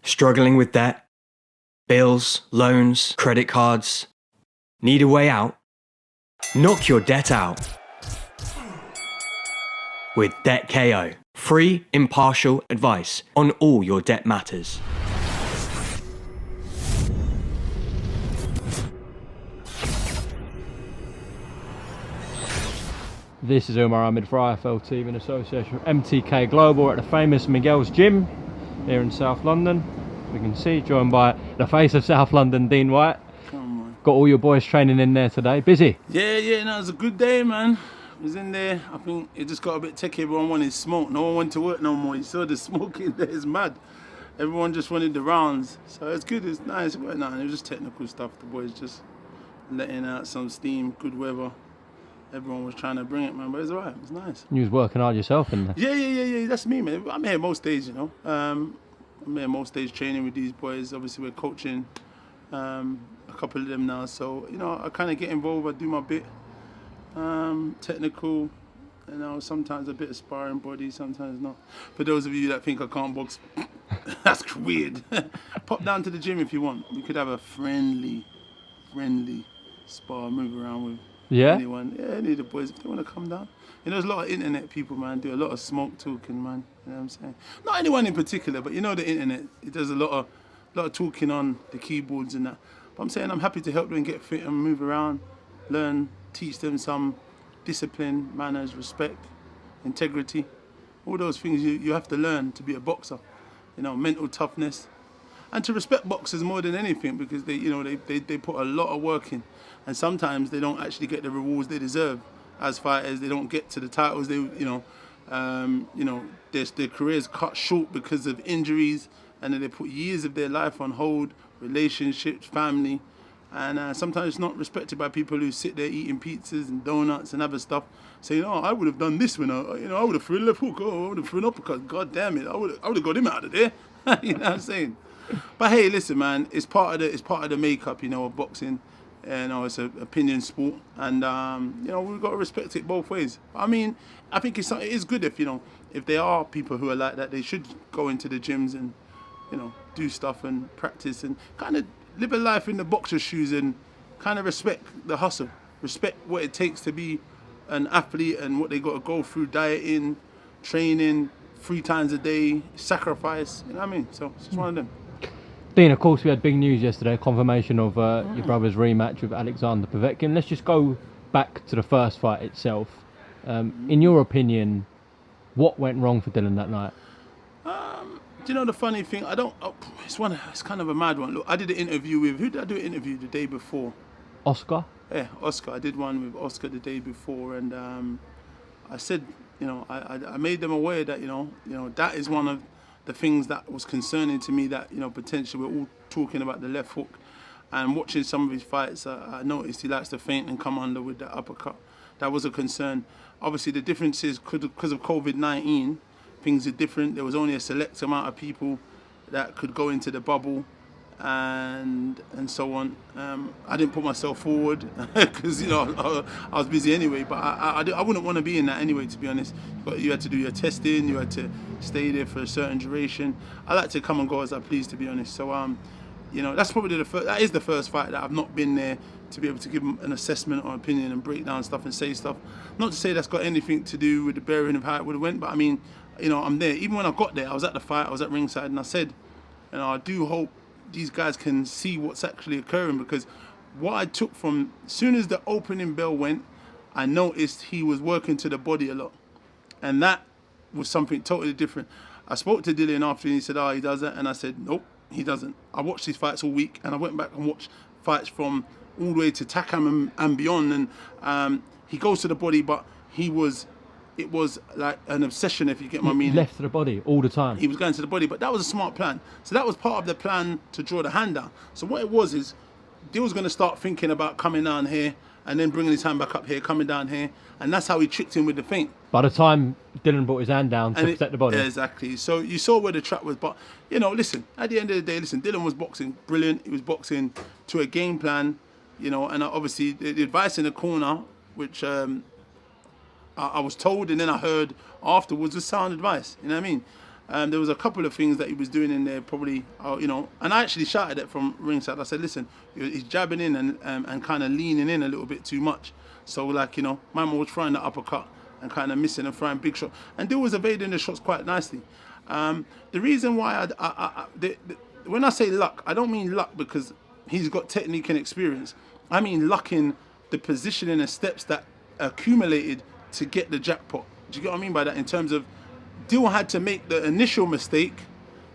Struggling with debt? Bills, loans, credit cards? Need a way out? Knock your debt out with Debt KO. Free, impartial advice on all your debt matters. This is UMAR AHMED for IFL team in association with MTK Global at the famous Miguel's Gym here in South London. We can see, joined by the face of South London, Dean Whyte. Come on. Got all your boys training in there today. Busy? Yeah, no, it was a good day, man. I was in there. I think it just got a bit techie. Everyone wanted smoke. No one wanted to work no more. You saw the smoke in there. It's mad. Everyone just wanted the rounds. So it's good. It's nice. It was just technical stuff. The boys just letting out some steam. Good weather. Everyone was trying to bring it, man. But it's all right. It was nice. You was working hard yourself in there? Yeah. That's me, man. I'm here most days, you know. I'm here most days training with these boys. Obviously, we're coaching a couple of them now. So, you know, I kind of get involved. I do my bit. Technical, you know, sometimes a bit of sparring body, sometimes not. For those of you that think I can't box, that's weird. Pop down to the gym if you want. We could have a friendly spar, move around with anyone. Yeah, any of the boys, if they want to come down. You know, there's a lot of internet people, man, do a lot of smoke talking, man. You know what I'm saying? Not anyone in particular, but you know the internet, it does a lot of talking on the keyboards and that. But I'm saying I'm happy to help them get fit and move around, learn, teach them some discipline, manners, respect, integrity, all those things you have to learn to be a boxer. You know, mental toughness, and to respect boxers more than anything, because they put a lot of work in, and sometimes they don't actually get the rewards they deserve as fighters. They don't get to the titles. Their careers cut short because of injuries, and then they put years of their life on hold, relationships, family. And sometimes it's not respected by people who sit there eating pizzas and donuts and other stuff, saying, "Oh, I would have done this when I would have threw a left hook. Oh, I would have threw an uppercut. God damn it, I would have got him out of there." You know what I'm saying? But hey, listen, man, it's part of the makeup, you know, of boxing. You know, it's an opinion sport, and you know, we've got to respect it both ways. I mean, I think it is good if there are people who are like that, they should go into the gyms and, you know, do stuff and practice and kind of live a life in the boxer's shoes and kind of respect the hustle, respect what it takes to be an athlete and what they got to go through, dieting, training, 3 times a day, sacrifice, you know what I mean? So it's just one of them. Dean, of course, we had big news yesterday, confirmation of your brother's rematch with Alexander Povetkin. Let's just go back to the first fight itself. In your opinion, what went wrong for Dillian that night? Do you know the funny thing? It's kind of a mad one. Look, I did an interview with, who did I do an interview the day before? Oscar? Yeah, Oscar. I did one with Oscar the day before, and I said, you know, I made them aware that, you know, that is one of the things that was concerning to me, that, you know, potentially we're all talking about the left hook, and watching some of his fights, I noticed he likes to feint and come under with the uppercut. That was a concern. Obviously, the difference is because of COVID-19, things are different. There was only a select amount of people that could go into the bubble and so on. I didn't put myself forward because, you know, I was busy anyway, but I wouldn't want to be in that anyway, to be honest. But you had to do your testing, you had to stay there for a certain duration. I like to come and go as I please, to be honest. So, you know, that's probably that is the first fight that I've not been there to be able to give an assessment or opinion and break down stuff and say stuff. Not to say that's got anything to do with the bearing of how it would have went, but I mean, you know, I'm there. Even when I got there, I was at the fight, I was at ringside, and I said, you know, I do hope these guys can see what's actually occurring, because what I took from, as soon as the opening bell went, I noticed he was working to the body a lot. And that was something totally different. I spoke to Dillian after, and he said, "Oh, he does that." And I said, "Nope, he doesn't." I watched his fights all week, and I went back and watched fights from all the way to Takam and beyond. And he goes to the body, but it was like an obsession, if you get my meaning. Left to the body all the time. He was going to the body, but that was a smart plan. So that was part of the plan to draw the hand down. So what it was is, Dill was going to start thinking about coming down here and then bringing his hand back up here, coming down here, and that's how he tricked him with the feint. By the time Dillian brought his hand down to protect the body. Yeah, exactly. So you saw where the trap was, but, you know, listen, at the end of the day, Dillian was boxing brilliant. He was boxing to a game plan, you know, and obviously the advice in the corner, which I was told and then I heard afterwards, was sound advice, you know what I mean? There was a couple of things that he was doing in there, probably, and I actually shouted it from ringside. I said, listen, he's jabbing in and kind of leaning in a little bit too much. So, like, man was throwing the uppercut and kind of missing and throwing big shot. And Dill was evading the shots quite nicely. The reason why when I say luck, I don't mean luck because he's got technique and experience. I mean luck in the positioning and steps that accumulated to get the jackpot. Do you get what I mean by that? In terms of Dill had to make the initial mistake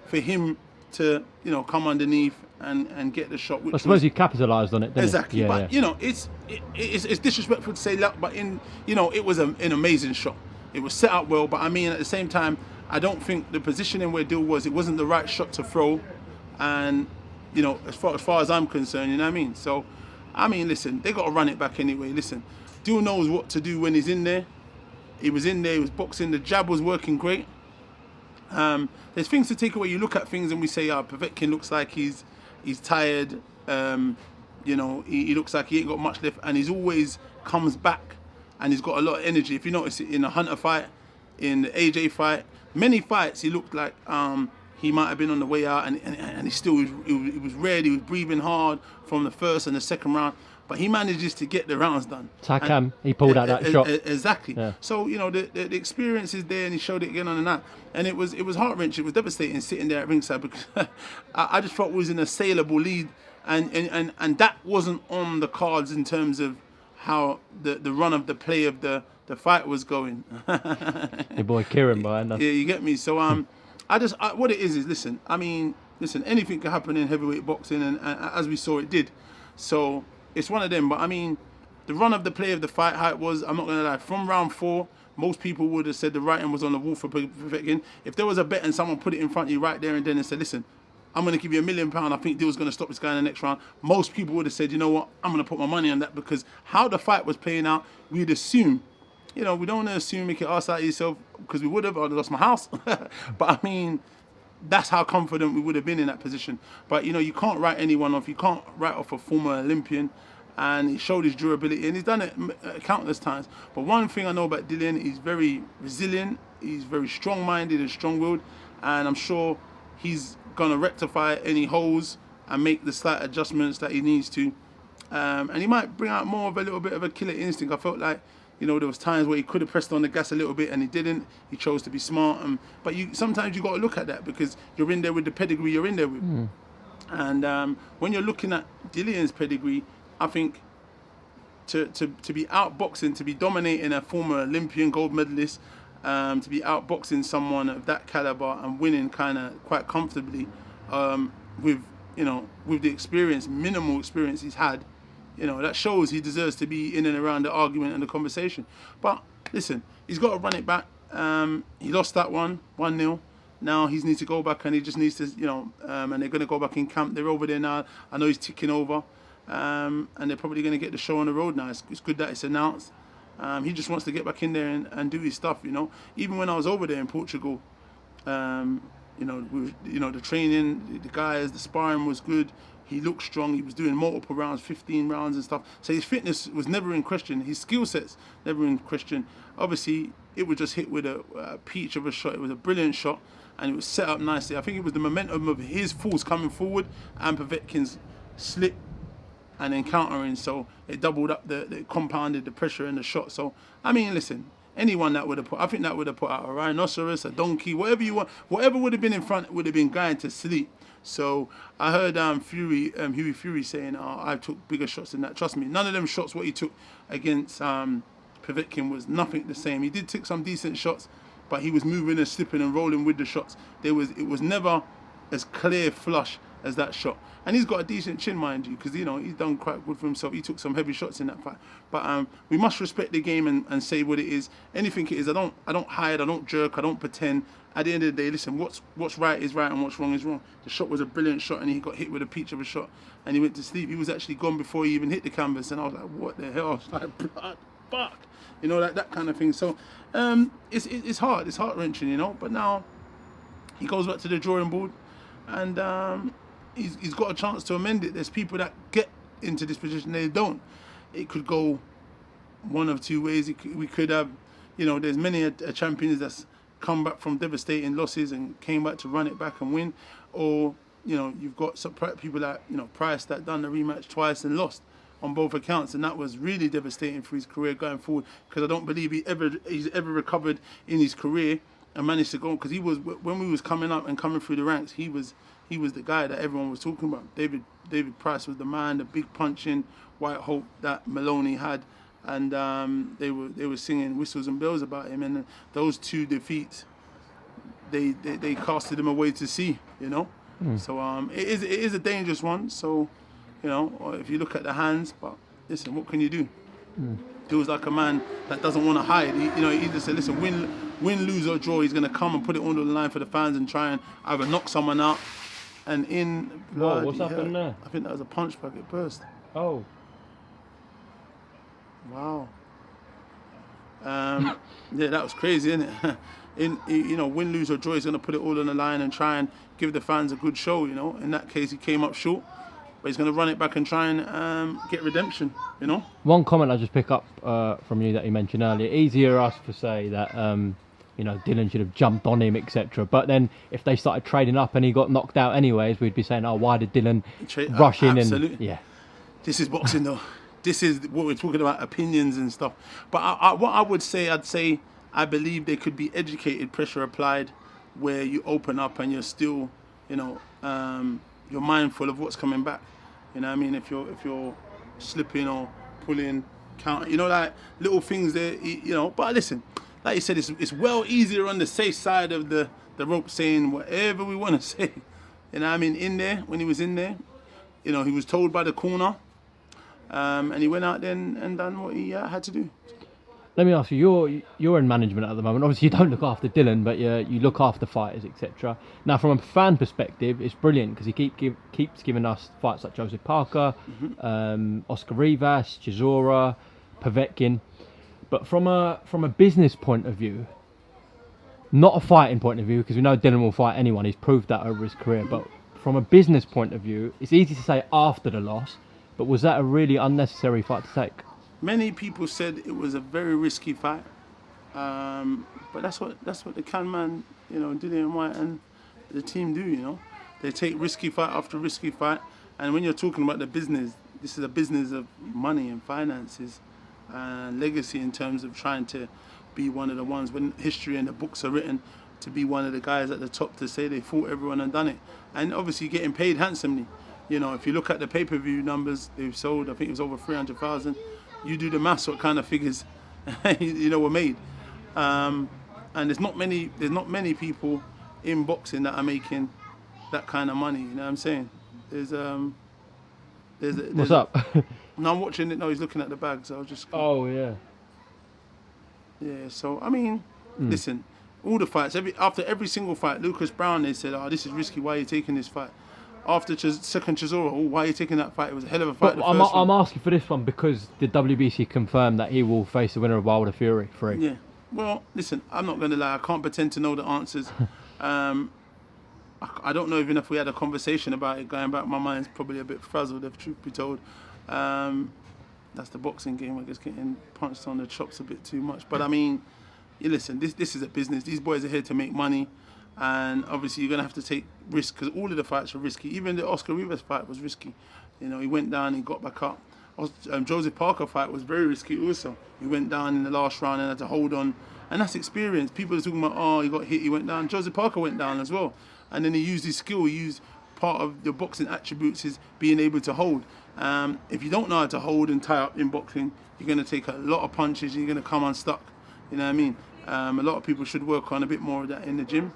for him to, come underneath and get the shot. Which I suppose he capitalised on it, didn't exactly. he? But it's disrespectful to say luck, but it was an amazing shot. It was set up well, but I mean at the same time, I don't think the positioning where Dill was, it wasn't the right shot to throw, and as far as I'm concerned, you know what I mean. So, I mean, listen, they got to run it back anyway. Listen, Dill knows what to do when he's in there. He was in there, he was boxing, the jab was working great. There's things to take away. You look at things and we say, Povetkin looks like he's tired. He looks like he ain't got much left, and he's always comes back and he's got a lot of energy. If you notice it in the Hunter fight, in the AJ fight, many fights he looked like he might have been on the way out, and he still he was ready. He was breathing hard from the first and the second round, but he manages to get the rounds done. Takam, he pulled out that shot. Exactly. Yeah. So the experience is there, and he showed it again on the night, and it was heart wrenching. It was devastating sitting there at ringside because I just felt we was in a saleable lead, and that wasn't on the cards in terms of how the run of the play of the fight was going. Your boy Kieran behind us. Yeah, you get me. So what it is listen, anything can happen in heavyweight boxing, and as we saw, it did. So it's one of them. But I mean, the run of the play of the fight, how it was, I'm not gonna lie. From round 4, most people would have said the writing was on the wall for Povetkin. If there was a bet and someone put it in front of you right there and then and said, listen, I'm going to give you £1 million. I think Dill's going to stop this guy in the next round. Most people would have said, you know what, I'm going to put my money on that, because how the fight was playing out, we'd assume, we don't want to assume, make it arse out of yourself, because we would have, I'd have lost my house. But I mean, that's how confident we would have been in that position. But, you can't write anyone off. You can't write off a former Olympian. And he showed his durability, and he's done it countless times. But one thing I know about Dillian, he's very resilient, he's very strong-minded and strong-willed, and I'm sure he's going to rectify any holes and make the slight adjustments that he needs to. And he might bring out more of a little bit of a killer instinct. I felt like, there was times where he could have pressed on the gas a little bit and he didn't. He chose to be smart. But sometimes you got to look at that, because you're in there with the pedigree you're in there with. Mm. And when you're looking at Dillian's pedigree, I think to be outboxing, to be dominating a former Olympian gold medalist, to be outboxing someone of that caliber and winning kind of quite comfortably, with the experience, minimal experience he's had, that shows he deserves to be in and around the argument and the conversation. But listen, he's got to run it back. He lost that one, 1-0. Now he needs to go back, and he just needs to, and they're going to go back in camp. They're over there now. I know he's ticking over. And they're probably going to get the show on the road now. It's good that it's announced. He just wants to get back in there and do his stuff, Even when I was over there in Portugal, the training, the guys, the sparring was good. He looked strong. He was doing multiple rounds, 15 rounds and stuff. So his fitness was never in question. His skill sets never in question. Obviously, it was just hit with a peach of a shot. It was a brilliant shot, and it was set up nicely. I think it was the momentum of his force coming forward and Povetkin's slip and then countering, so it doubled up it compounded the pressure in the shot. So I mean, listen, anyone that would have put out a rhinoceros, a donkey, whatever you want, whatever would have been in front would have been going to sleep. So I heard Huey Fury saying, I took bigger shots than that. Trust me, none of them shots what he took against Povetkin was nothing the same. He did take some decent shots, but he was moving and slipping and rolling with the shots. It was never as clear flush as that shot. And he's got a decent chin, mind you, because, he's done quite good for himself. He took some heavy shots in that fight. But we must respect the game and say what it is. Anything it is, I don't hide, I don't jerk, I don't pretend. At the end of the day, listen, what's right is right and what's wrong is wrong. The shot was a brilliant shot, and he got hit with a peach of a shot, and he went to sleep. He was actually gone before he even hit the canvas, and I was like, what the hell? I was like, blood, fuck. That kind of thing. So it's hard. It's heart-wrenching, But now he goes back to the drawing board, and he's got a chance to amend it. There's people that get into this position, they don't. It could go one of two ways. We could have, there's many champions that's come back from devastating losses and came back to run it back and win, or you've got some people like Price that done the rematch twice and lost on both accounts, and that was really devastating for his career going forward. Because I don't believe he's ever recovered in his career and managed to go. Because he was, when we was coming up and coming through the ranks, he was the guy that everyone was talking about. David Price was the man, the big punching white hope that Maloney had, and they were singing whistles and bells about him. And those two defeats, they casted him away to sea, So it is a dangerous one. So, if you look at the hands, but listen, what can you do? Feels like a man that doesn't want to hide. He either said, listen, win, lose or draw, he's going to come and put it on the line for the fans and try and either knock someone out. And in blood, what's happened there? I think that was a punch bag. It burst. Oh. Wow. Yeah, that was crazy, isn't it? Win, lose or draw, he's going to put it all on the line and try and give the fans a good show. In that case, he came up short, but he's going to run it back and try and get redemption. One comment I just pick up from you that you mentioned earlier. Easier us to say that Dillian should have jumped on him, etc. But then if they started trading up and he got knocked out anyways, we'd be saying, oh, why did Dillian rush in? Absolutely. And yeah. This is boxing, though. This is what we're talking about, opinions and stuff. But what I would say, I believe there could be educated pressure applied where you open up and you're still, you're mindful of what's coming back. You know what I mean? If you're slipping or pulling, count, like little things there, But listen, like you said, it's well easier on the safe side of the rope saying whatever we want to say. You know what I mean? When he was in there, he was told by the corner. And he went out there and done what he had to do. Let me ask you, you're in management at the moment. Obviously, you don't look after Dillian, but you look after fighters, etc. Now, from a fan perspective, it's brilliant because he keeps giving us fights like Joseph Parker, Oscar Rivas, Chisora, Povetkin. But from a business point of view, not a fighting point of view, because we know Dillian will fight anyone. He's proved that over his career. But from a business point of view, it's easy to say after the loss, but was that a really unnecessary fight to take? Many people said it was a very risky fight, but that's what the can man, Dillian Whyte and the team do. They take risky fight after risky fight, and when you're talking about the business, this is a business of money and finances and legacy in terms of trying to be one of the ones when history and the books are written to be one of the guys at the top to say they fought everyone and done it, and obviously getting paid handsomely. If you look at the pay-per-view numbers they've sold, I think it was over 300,000. You do the maths, what kind of figures, were made. And there's not many people in boxing that are making that kind of money. You know what I'm saying? There's What's up? No, I'm watching it. No, he's looking at the bag. So I was just. Oh yeah. Yeah. So I mean, listen, all the fights. After every single fight, Lucas Brown, they said, "Oh, this is risky. Why are you taking this fight?" After second Chisora, why are you taking that fight? It was a hell of a fight. But I'm asking for this one because the WBC confirmed that he will face the winner of Wilder Fury 3. Yeah. Well, listen, I'm not going to lie. I can't pretend to know the answers. I don't know even if we had a conversation about it. Going back, my mind's probably a bit frazzled, if truth be told. That's the boxing game. I guess getting punched on the chops a bit too much. But I mean, listen, this is a business. These boys are here to make money. And obviously you're going to have to take risks because all of the fights are risky. Even the Oscar Rivas fight was risky. He went down, he got back up. Joseph Parker fight was very risky also. He went down in the last round and had to hold on. And that's experience. People are talking about, oh, he got hit, he went down. Joseph Parker went down as well. And then he used his skill. He used part of the boxing attributes is being able to hold. If you don't know how to hold and tie up in boxing, you're going to take a lot of punches and you're going to come unstuck. You know what I mean? A lot of people should work on a bit more of that in the gym.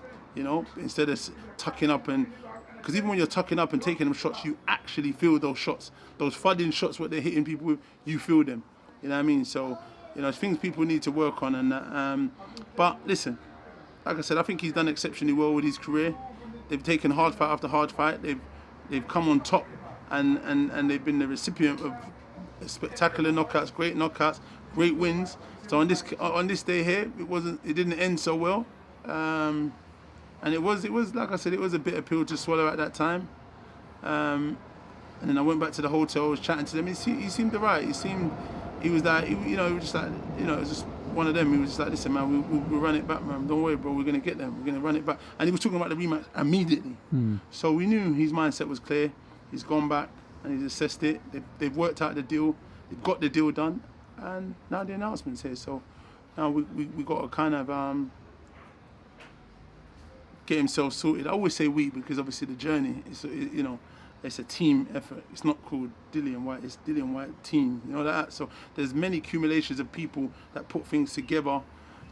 Instead of tucking up because even when you're tucking up and taking them shots, you actually feel those shots. Those thudding shots, what they're hitting people with, you feel them. You know what I mean? So, it's things people need to work on. And but listen, like I said, I think he's done exceptionally well with his career. They've taken hard fight after hard fight. They've come on top, and they've been the recipient of spectacular knockouts, great wins. So on this day here, it didn't end so well. And it was like I said, it was a bitter pill to swallow at that time. And then I went back to the hotel, I was chatting to them. He seemed alright. He was like, he was just like, it was just one of them. He was just like, listen, man, we'll run it back, man. Don't worry, bro. We're gonna get them. We're gonna run it back. And he was talking about the rematch immediately. So we knew his mindset was clear. He's gone back and he's assessed it. They've worked out the deal. They've got the deal done, and now the announcement's here. So now we got to kind of get himself sorted. I always say we because obviously the journey is, you know, it's a team effort. It's not called Dillian Whyte. It's Dillian Whyte team. You know that. So there's many accumulations of people that put things together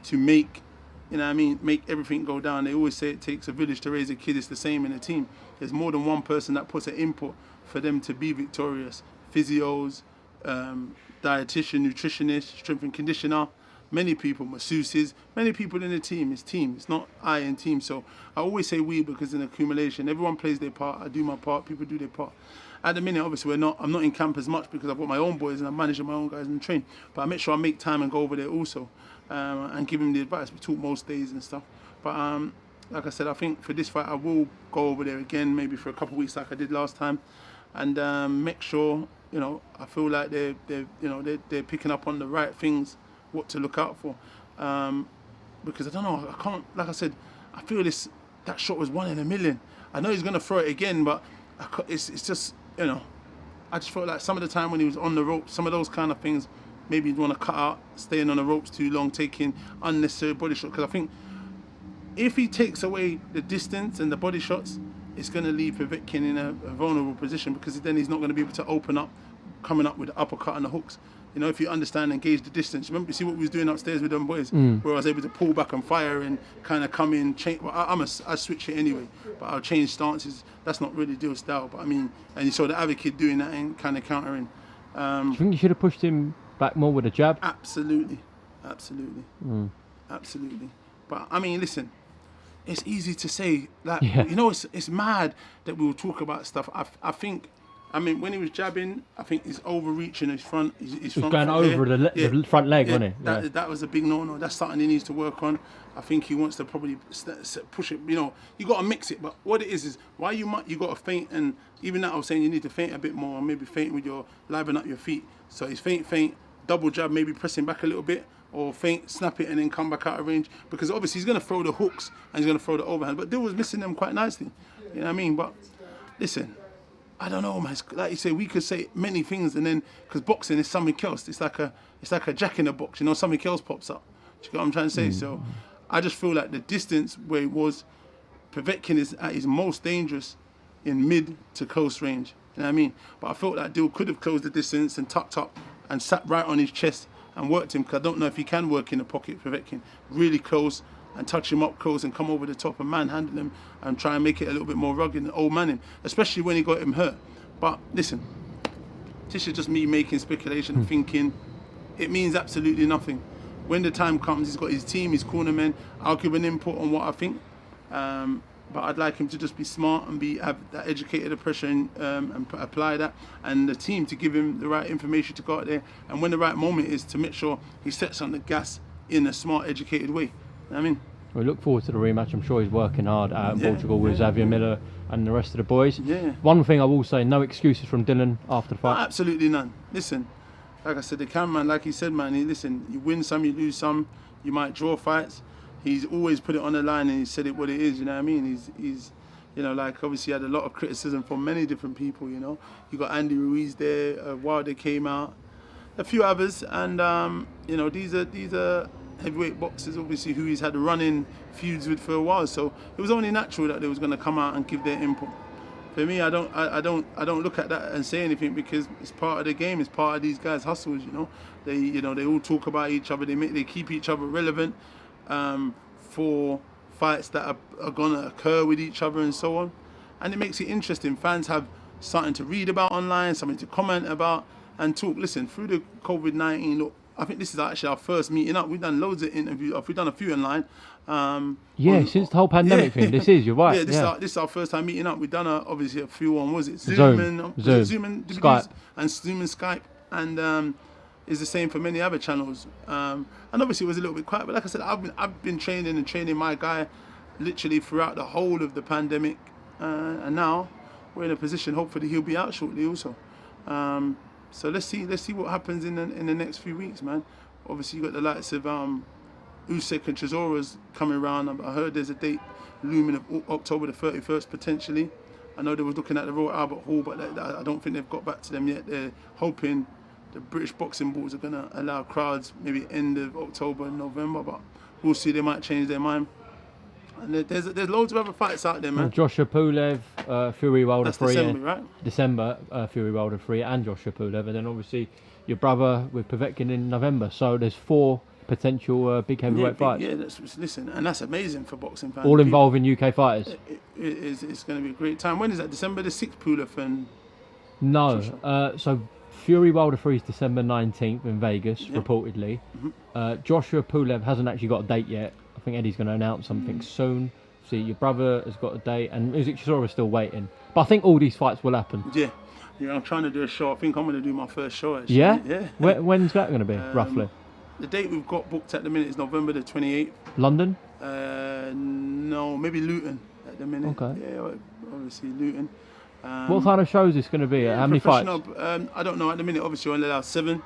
to make, you know what I mean, make everything go down. They always say it takes a village to raise a kid. It's the same in a team. There's more than one person that puts an input for them to be victorious. Physios, dietitian, nutritionist, strength and conditioner, many people, masseuses, many people in the team. It's team. It's not I in team. So I always say we because in accumulation, everyone plays their part. I do my part. People do their part. At the minute, obviously, I'm not in camp as much because I've got my own boys and I'm managing my own guys and train. But I make sure I make time and go over there also and give them the advice. We talk most days and stuff. But like I said, I think for this fight, I will go over there again, maybe for a couple of weeks like I did last time, and make sure, you know, I feel like they're picking up on the right things, what to look out for, because I don't know, I can't, like I said, I feel that shot was 1 in a million. I know he's gonna throw it again, but it's just, you know, I just felt like some of the time when he was on the ropes, some of those kind of things, maybe you'd want to cut out, staying on the ropes too long, taking unnecessary body shots, because I think if he takes away the distance and the body shots, it's going to leave Povetkin in a vulnerable position, because then he's not going to be able to open up, coming up with the uppercut and the hooks. You know, if you understand and gauge the distance. Remember, you see what we was doing upstairs with them boys, where I was able to pull back and fire and kind of come in, change. Well, I switch it anyway, but I'll change stances. That's not really Dill's style. But I mean, and you saw the other kid doing that and kind of countering. Do you think you should have pushed him back more with a jab? Absolutely. But I mean, listen, it's easy to say. Like, you know, it's mad that we will talk about stuff. I think. I mean, when he was jabbing, I think he's overreaching his front. He's going over the front leg, wasn't he? That was a big no-no. That's something he needs to work on. I think he wants to probably push it. You know, you got to mix it. But what it is why you got to feint, and even that I was saying you need to feint a bit more, or maybe feint with your liven up your feet. So he's feint, double jab, maybe pressing back a little bit, or feint, snap it, and then come back out of range. Because obviously he's going to throw the hooks and he's going to throw the overhand. But Dill was missing them quite nicely. You know what I mean? But listen, I don't know, man. Like you say, we could say many things, and then because boxing is something else. It's like a jack in a box, you know. Something else pops up. Do you get what I'm trying to say? So, I just feel like the distance where it was, Povetkin is at his most dangerous in mid to close range. You know what I mean? But I felt like Dill could have closed the distance and tucked up and sat right on his chest and worked him. Because I don't know if he can work in the pocket, Povetkin, really close, and touch him up close and come over the top and manhandle him and try and make it a little bit more rugged and old man him, especially when he got him hurt. But listen, this is just me making speculation and thinking. It means absolutely nothing. When the time comes, he's got his team, his cornermen. I'll give an input on what I think. But I'd like him to just be smart and have that educated oppression and apply that, and the team to give him the right information to go out there. And when the right moment is, to make sure he sets on the gas in a smart, educated way. You know what I mean? We look forward to the rematch. I'm sure he's working hard out in Portugal with Xavier Miller and the rest of the boys. Yeah. One thing I will say, no excuses from Dillian after the fight. No, absolutely none. Listen, like I said, the cameraman, like he said, man, listen, you win some, you lose some, you might draw fights. He's always put it on the line and he said it what it is, you know what I mean? He's you know, like obviously had a lot of criticism from many different people, you know. You got Andy Ruiz there, Wilder came out, a few others, and you know, these are heavyweight boxers, obviously, who he's had running feuds with for a while. So it was only natural that they was going to come out and give their input. For me, I don't look at that and say anything, because it's part of the game. It's part of these guys' hustles. You know, they all talk about each other. They keep each other relevant for fights that are going to occur with each other and so on. And it makes it interesting. Fans have something to read about online, something to comment about and talk. Listen, through the COVID-19, look, I think this is actually our first meeting up. We've done loads of interviews. We've done a few online. Since the whole pandemic thing. This is, you're right. Yeah, this is our first time meeting up. We've done obviously a few on, was it? Zoom and Skype. And Zoom and Skype. And it's the same for many other channels. And obviously it was a little bit quiet. But like I said, I've been training my guy literally throughout the whole of the pandemic. And now we're in a position, hopefully he'll be out shortly also. So let's see what happens in the next few weeks, man. Obviously, you got the likes of Usyk and Chisora's coming around. I heard there's a date looming of October the 31st potentially. I know they was looking at the Royal Albert Hall, but I don't think they've got back to them yet. They're hoping the British boxing boards are going to allow crowds maybe end of October and November, but we'll see. They might change their mind. And there's loads of other fights out there, man. Joshua Pulev, Fury Wilder That's 3. December, right? December, Fury Wilder 3 and Joshua Pulev. And then obviously your brother with Povetkin in November. So there's 4 potential big heavyweight fights. Yeah, listen, and that's amazing for boxing fans. All involving UK fighters. It's going to be a great time. When is that? December the 6th, Pulev and... No, so Fury Wilder 3 is December 19th in Vegas, reportedly. Joshua Pulev hasn't actually got a date yet. I think Eddie's going to announce something soon. See, your brother has got a date, and Usyk Chisora is still waiting. But I think all these fights will happen. Yeah, I'm trying to do a show. I think I'm going to do my first show, actually. Yeah? Yeah. When's that going to be, roughly? The date we've got booked at the minute is November the 28th. London? No, maybe Luton at the minute. Okay. Yeah, obviously Luton. What kind of show is this going to be? How many fights? I don't know. At the minute, obviously, we're only allowed 7.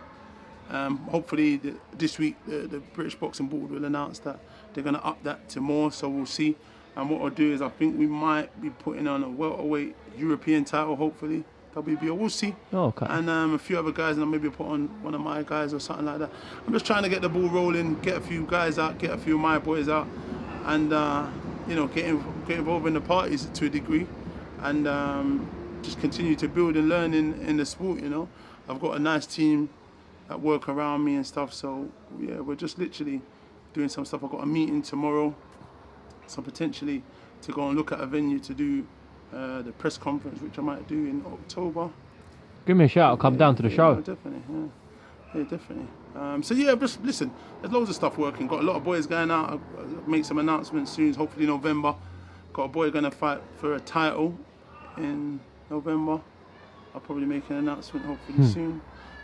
Hopefully, this week, the British Boxing Board will announce that they're going to up that to more, so we'll see. And what I'll do is I think we might be putting on a welterweight European title, hopefully. WBO, we'll see. Oh, okay. And a few other guys, and I'll maybe put on one of my guys or something like that. I'm just trying to get the ball rolling, get a few guys out, get a few of my boys out, and get involved in the parties to a degree, and just continue to build and learn in the sport. I've got a nice team that work around me and stuff. So yeah, we're just literally doing some stuff. I've got a meeting tomorrow, so potentially to go and look at a venue to do the press conference, which I might do in October. Give me a shout. I'll come down to the show. Definitely. Yeah, definitely. So yeah, just listen. There's loads of stuff working. Got a lot of boys going out. I'll make some announcements soon. Hopefully November. Got a boy going to fight for a title in November. I'll probably make an announcement hopefully soon.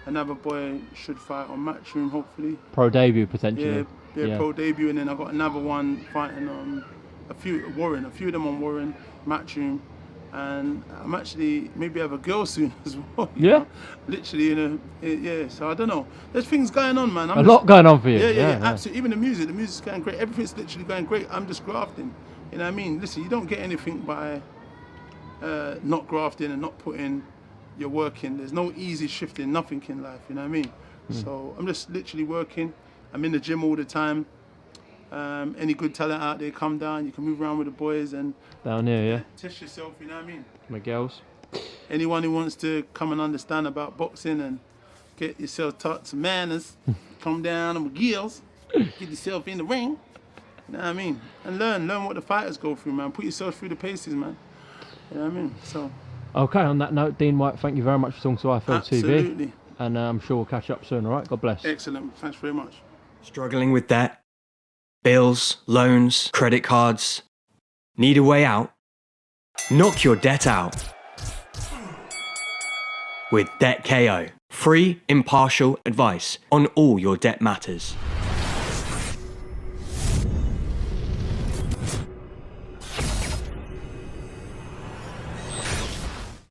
Another boy should fight on Matchroom hopefully. Pro debut potentially. Yeah, pro debut, and then I've got another one fighting on a few of them on Warren, Matchroom, and I'm actually maybe have a girl soon as well. Yeah. Literally so I don't know. There's things going on, man. A lot going on for you. Yeah, absolutely. Even the music's going great. Everything's literally going great. I'm just grafting. You know what I mean? Listen, you don't get anything by not grafting and not putting your work in. There's no easy shifting, nothing in life, you know what I mean? So I'm just literally working. I'm in the gym all the time. Any good talent out there, come down. You can move around with the boys and down here, yeah. Test yourself, you know what I mean? My girls. Anyone who wants to come and understand about boxing and get yourself taught some manners, come down on my gills, get yourself in the ring, you know what I mean? And learn what the fighters go through, man. Put yourself through the paces, man. You know what I mean? So. Okay, on that note, Dean Whyte, thank you very much for talking to IFL Absolutely. TV. And I'm sure we'll catch up soon, all right? God bless. Excellent. Thanks very much. Struggling with debt? Bills, loans, credit cards? Need a way out? Knock your debt out with Debt KO. Free, impartial advice on all your debt matters.